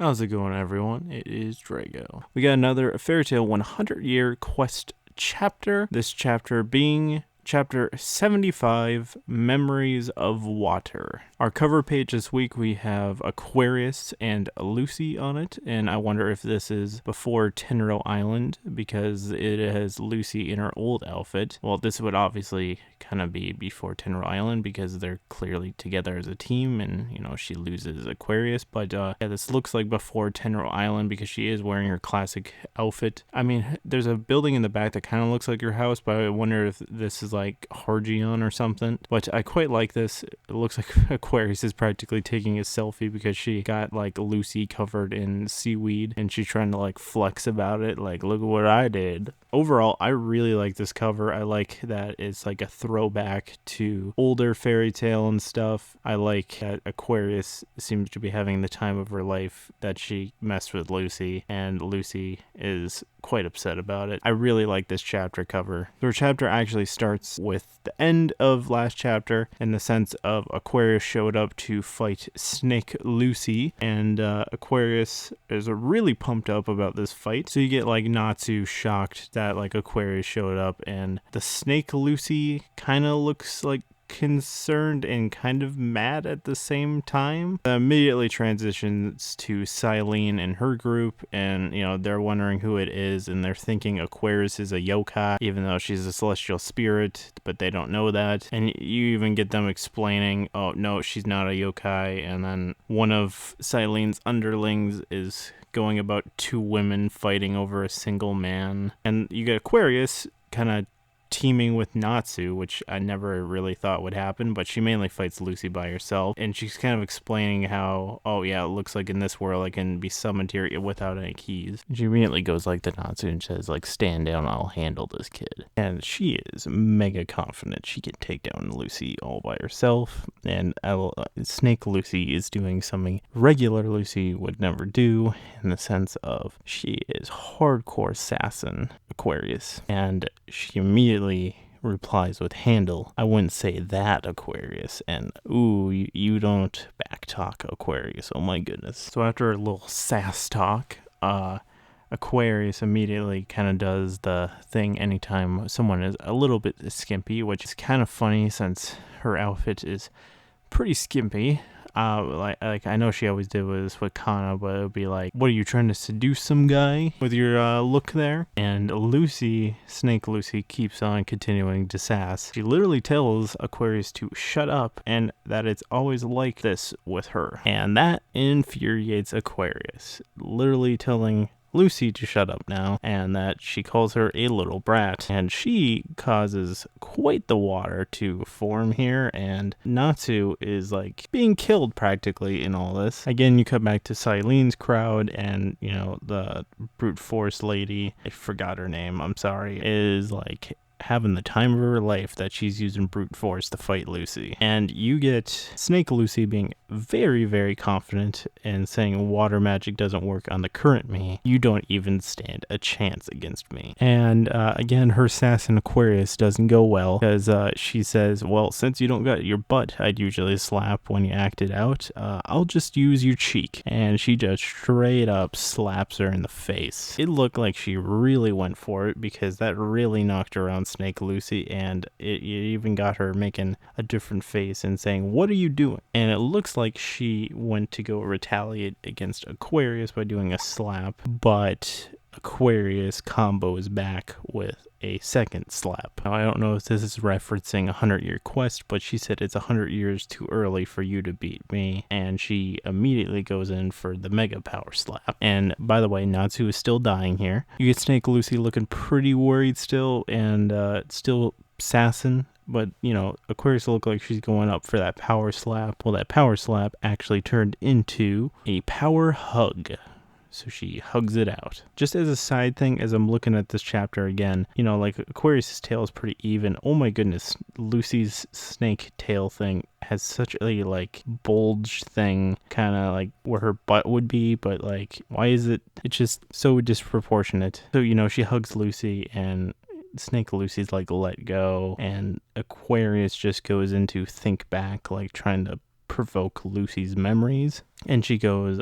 How's it going, everyone? It is Drago. We got another Fairy Tale 100-Year Quest chapter. This chapter being Chapter 75, Memories of Water. Our cover page this week, we have Aquarius and Lucy on it, and I wonder if this is before Tenro Island, because it has Lucy in her old outfit. Well, this would obviously kind of be before Tenro Island, because they're clearly together as a team, and, you know, she loses Aquarius, but, yeah, this looks like before Tenro Island, because she is wearing her classic outfit. I mean, there's a building in the back that kind of looks like her house, but I wonder if this is like Hargion or something, but I quite like this. It looks like Aquarius is practically taking a selfie because she got like Lucy covered in seaweed and she's trying to like flex about it, like, look at what I did. Overall, I really like this cover. I like that it's like a throwback to older fairy tale and stuff. I like that Aquarius seems to be having the time of her life, that she messed with Lucy, and Lucy is quite upset about it. I really like this chapter cover. The chapter actually starts with the end of last chapter, in the sense of Aquarius showed up to fight Snake Lucy, and Aquarius is really pumped up about this fight. So you get like Natsu shocked that like Aquarius showed up, and the Snake Lucy kind of looks like concerned and kind of mad at the same time. Immediately transitions to Silene and her group, and, you know, they're wondering who it is, and they're thinking Aquarius is a yokai, even though she's a celestial spirit, but they don't know that. And you even get them explaining, oh no, she's not a yokai, and then one of Silene's underlings is going about two women fighting over a single man, and you get Aquarius kind of teaming with Natsu, which I never really thought would happen, but she mainly fights Lucy by herself, and she's kind of explaining how, oh yeah, it looks like in this world I can be summoned here without any keys. And she immediately goes like to Natsu and says like, stand down, I'll handle this kid. And she is mega confident she can take down Lucy all by herself, and Snake Lucy is doing something regular Lucy would never do, in the sense of she is hardcore sassing Aquarius, and she immediately replies with, handle. I wouldn't say that, Aquarius. And ooh, you don't backtalk, Aquarius. Oh my goodness. So after a little sass talk, Aquarius immediately kind of does the thing anytime someone is a little bit skimpy, which is kind of funny since her outfit is pretty skimpy. Like I know she always did with Kana, but it would be like, what are you trying to seduce some guy with your look there? And Lucy, Snake Lucy, keeps on continuing to sass. She literally tells Aquarius to shut up, and that it's always like this with her. And that infuriates Aquarius, literally telling Lucy to shut up now, and that she calls her a little brat, and she causes quite the water to form here, and Natsu is like being killed practically in all this. Again, you come back to Silene's crowd, and, you know, the brute force lady, I forgot her name, I'm sorry, is like having the time of her life, that she's using brute force to fight Lucy. And you get Snake Lucy being very, very confident and saying water magic doesn't work on the current me. You don't even stand a chance against me. And again, her sass in Aquarius doesn't go well, because she says, well, since you don't got your butt I'd usually slap when you acted out, I'll just use your cheek. And she just straight up slaps her in the face. It looked like she really went for it, because that really knocked her around Snake Lucy, and it even got her making a different face and saying, what are you doing? And it looks like she went to go retaliate against Aquarius by doing a slap, but Aquarius combos back with a second slap. Now, I don't know if this is referencing 100-Year Quest, but she said it's 100 years too early for you to beat me, and she immediately goes in for the mega power slap. And by the way, Natsu is still dying here. You get Snake Lucy looking pretty worried still, and still sassing, but, you know, Aquarius looked like she's going up for that power slap. Well, that power slap actually turned into a power hug. So she hugs it out. Just as a side thing, as I'm looking at this chapter again, you know, like Aquarius' tail is pretty even. Oh my goodness, Lucy's snake tail thing has such a like bulge thing, kind of like where her butt would be, but like, why is it? It's just so disproportionate. So, you know, she hugs Lucy, and Snake Lucy's like, let go, and Aquarius just goes into think back, like trying to provoke Lucy's memories, and she goes,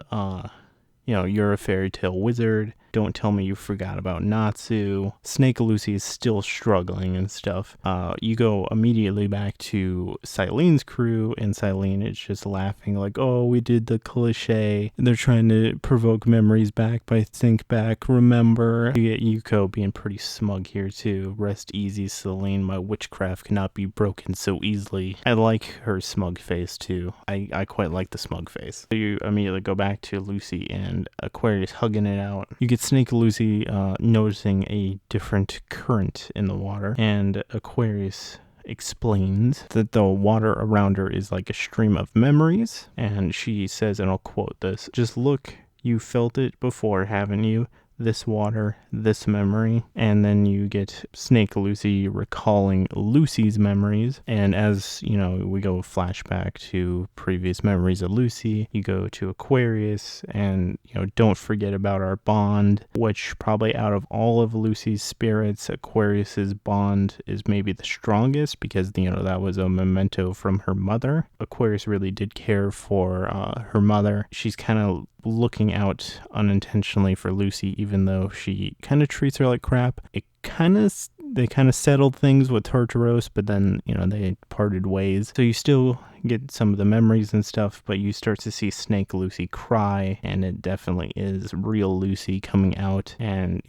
you're a fairy tale wizard. Don't tell me you forgot about Natsu. Snake Lucy is still struggling and stuff. You go immediately back to Silene's crew, and Silene is just laughing like, oh, we did the cliche. And they're trying to provoke memories back by think back, remember. You get Yuko being pretty smug here too. Rest easy, Silene. My witchcraft cannot be broken so easily. I like her smug face too. I quite like the smug face. So you immediately go back to Lucy and Aquarius hugging it out. You get Snake Lucy noticing a different current in the water, and Aquarius explains that the water around her is like a stream of memories, and she says, and I'll quote this, just look, you felt it before, haven't you? This water, this memory. And then you get Snake Lucy recalling Lucy's memories, and as we go flashback to previous memories of Lucy, you go to Aquarius, and don't forget about our bond, which probably out of all of Lucy's spirits, Aquarius's bond is maybe the strongest, because that was a memento from her mother. Aquarius really did care for her mother. She's kind of looking out unintentionally for Lucy, even though she kind of treats her like crap. They kind of settled things with Tartaros, but then they parted ways. So you still get some of the memories and stuff, but you start to see Snake Lucy cry, and it definitely is real Lucy coming out, and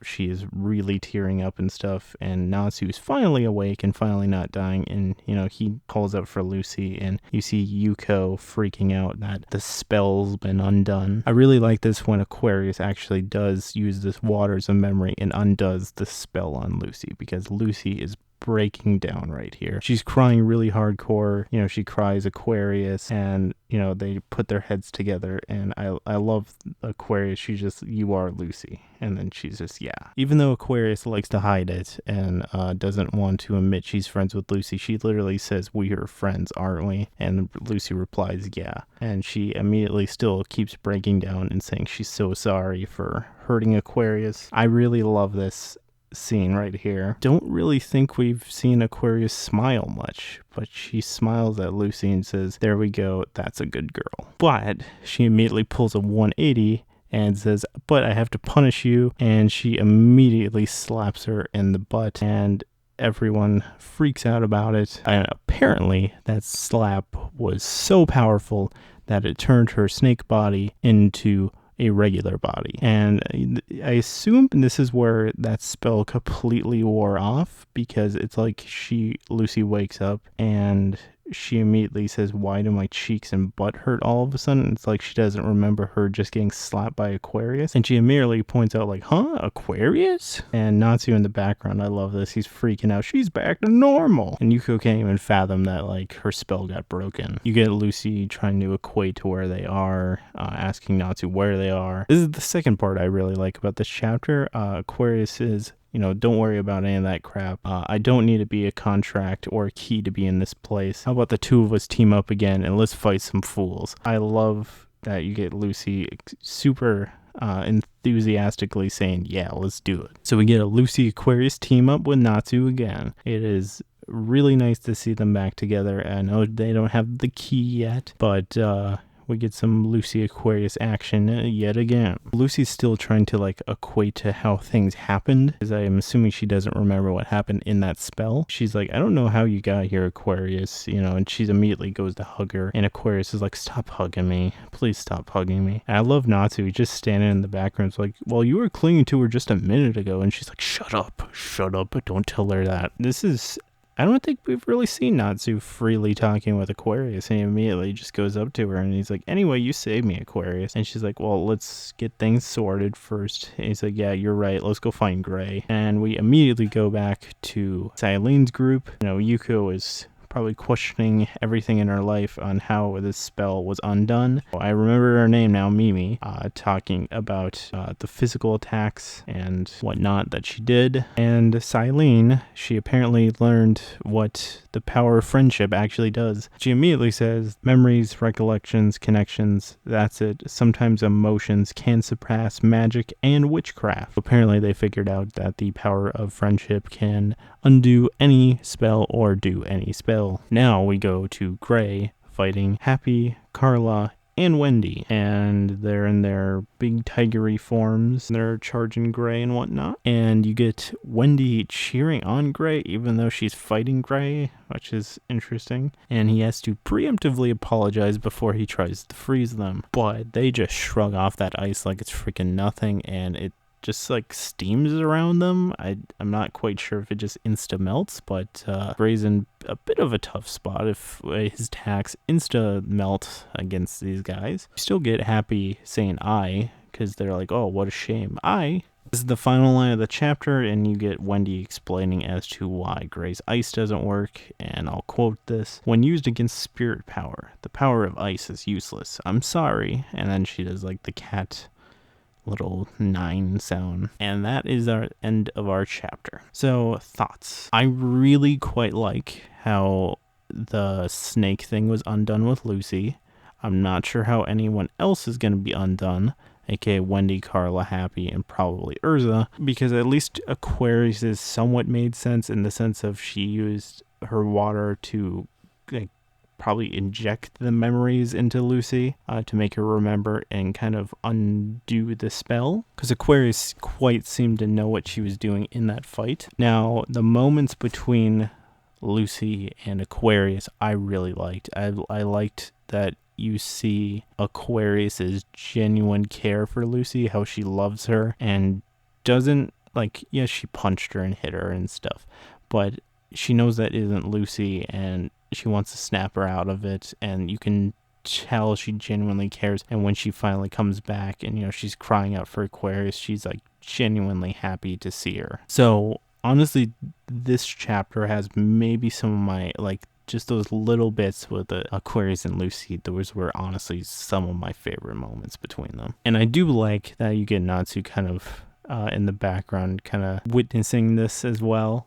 she is really tearing up and stuff, and Natsu's finally awake and finally not dying, and he calls out for Lucy, and you see Yuko freaking out that the spell's been undone. I really like this when Aquarius actually does use this water as a memory and undoes the spell on Lucy, because Lucy is breaking down right here. She's crying really hardcore. She cries Aquarius, and they put their heads together, and I love Aquarius. She's just, you are Lucy, and then she's just, yeah. Even though Aquarius likes to hide it and doesn't want to admit she's friends with Lucy, she literally says, we are friends, aren't we? And Lucy replies, yeah. And she immediately still keeps breaking down and saying she's so sorry for hurting Aquarius. I really love this scene right here. Don't really think we've seen Aquarius smile much, but she smiles at Lucy and says, there we go, that's a good girl. But she immediately pulls a 180 and says, but I have to punish you, and she immediately slaps her in the butt, and everyone freaks out about it. And apparently that slap was so powerful that it turned her snake body into a regular body. And I assume this is where that spell completely wore off, because it's like Lucy wakes up and she immediately says, why do my cheeks and butt hurt all of a sudden? It's like she doesn't remember her just getting slapped by Aquarius. And she immediately points out like, huh, Aquarius? And Natsu in the background, I love this, he's freaking out. She's back to normal. And Yuko can't even fathom that like her spell got broken. You get Lucy trying to equate to where they are, asking Natsu where they are. This is the second part I really like about this chapter. Aquarius is, don't worry about any of that crap. I don't need to be a contract or a key to be in this place. How about the two of us team up again and let's fight some fools? I love that you get Lucy super enthusiastically saying, yeah, let's do it. So we get a Lucy Aquarius team up with Natsu again. It is really nice to see them back together. I know they don't have the key yet, but we get some Lucy Aquarius action yet again. Lucy's still trying to like equate to how things happened, because I am assuming she doesn't remember what happened in that spell. She's like, I don't know how you got here, Aquarius, and she immediately goes to hug her, and Aquarius is like, stop hugging me, please stop hugging me. And I love Natsu, just standing in the background. It's like, well, you were clinging to her just a minute ago, and she's like, shut up, don't tell her that. I don't think we've really seen Natsu freely talking with Aquarius, and he immediately just goes up to her and he's like, anyway, you saved me, Aquarius. And she's like, well, let's get things sorted first. And he's like, yeah, you're right, let's go find Gray. And we immediately go back to Silene's group. Yuko is probably questioning everything in her life on how this spell was undone. I remember her name now, Mimi, talking about the physical attacks and whatnot that she did. And Silene, she apparently learned what the power of friendship actually does. She immediately says, memories, recollections, connections, that's it. Sometimes emotions can surpass magic and witchcraft. Apparently they figured out that the power of friendship can undo any spell or do any spell. Now we go to Gray fighting Happy, Carla, and Wendy, and they're in their big tigery forms. They're charging Gray and whatnot, and you get Wendy cheering on Gray even though she's fighting Gray, which is interesting, and he has to preemptively apologize before he tries to freeze them, but they just shrug off that ice like it's freaking nothing, and it just like steams around them. I'm not quite sure if it just insta melts, but Gray's in a bit of a tough spot if his attacks insta melt against these guys. You still get Happy saying I, because they're like, oh, what a shame. This is the final line of the chapter, and you get Wendy explaining as to why Gray's ice doesn't work, and I'll quote this. When used against spirit power, the power of ice is useless. I'm sorry. And then she does like the cat little 9 sound, and that is our end of our chapter. So thoughts. I really quite like how the snake thing was undone with Lucy. I'm not sure how anyone else is going to be undone, aka Wendy, Carla, Happy, and probably Urza, because at least Aquarius is somewhat made sense in the sense of she used her water to like probably inject the memories into Lucy to make her remember and kind of undo the spell, because Aquarius quite seemed to know what she was doing in that fight. Now, the moments between Lucy and Aquarius I really liked. I liked that you see Aquarius's genuine care for Lucy, how she loves her and doesn't, like, yes, she punched her and hit her and stuff, but she knows that isn't Lucy and she wants to snap her out of it, and you can tell she genuinely cares. And when she finally comes back and, you know, she's crying out for Aquarius, she's like genuinely happy to see her. So honestly, this chapter has maybe some of my, like, just those little bits with the Aquarius and Lucy, those were honestly some of my favorite moments between them. And I do like that you get Natsu kind of in the background, kind of witnessing this as well,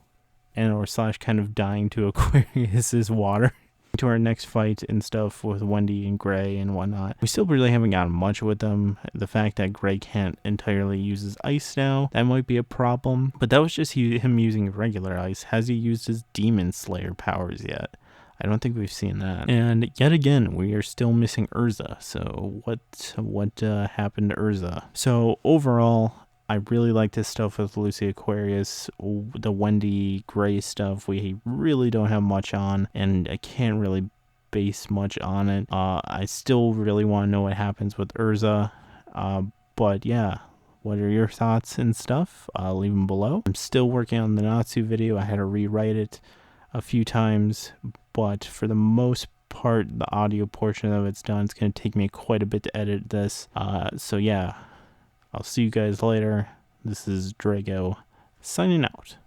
and or slash kind of dying to Aquarius's water. To our next fight and stuff with Wendy and Gray and whatnot. We still really haven't gotten much with them. The fact that Gray can't entirely use his ice now, that might be a problem. But that was just him using regular ice. Has he used his Demon Slayer powers yet? I don't think we've seen that. And yet again, we are still missing Urza. So what happened to Urza? So overall, I really like this stuff with Lucy Aquarius. The Wendy Gray stuff we really don't have much on, and I can't really base much on it. I still really want to know what happens with Urza. But yeah, what are your thoughts and stuff? Leave them below. I'm still working on the Natsu video. I had to rewrite it a few times, but for the most part, the audio portion of it's done. It's going to take me quite a bit to edit this. So yeah. I'll see you guys later. This is Drago signing out.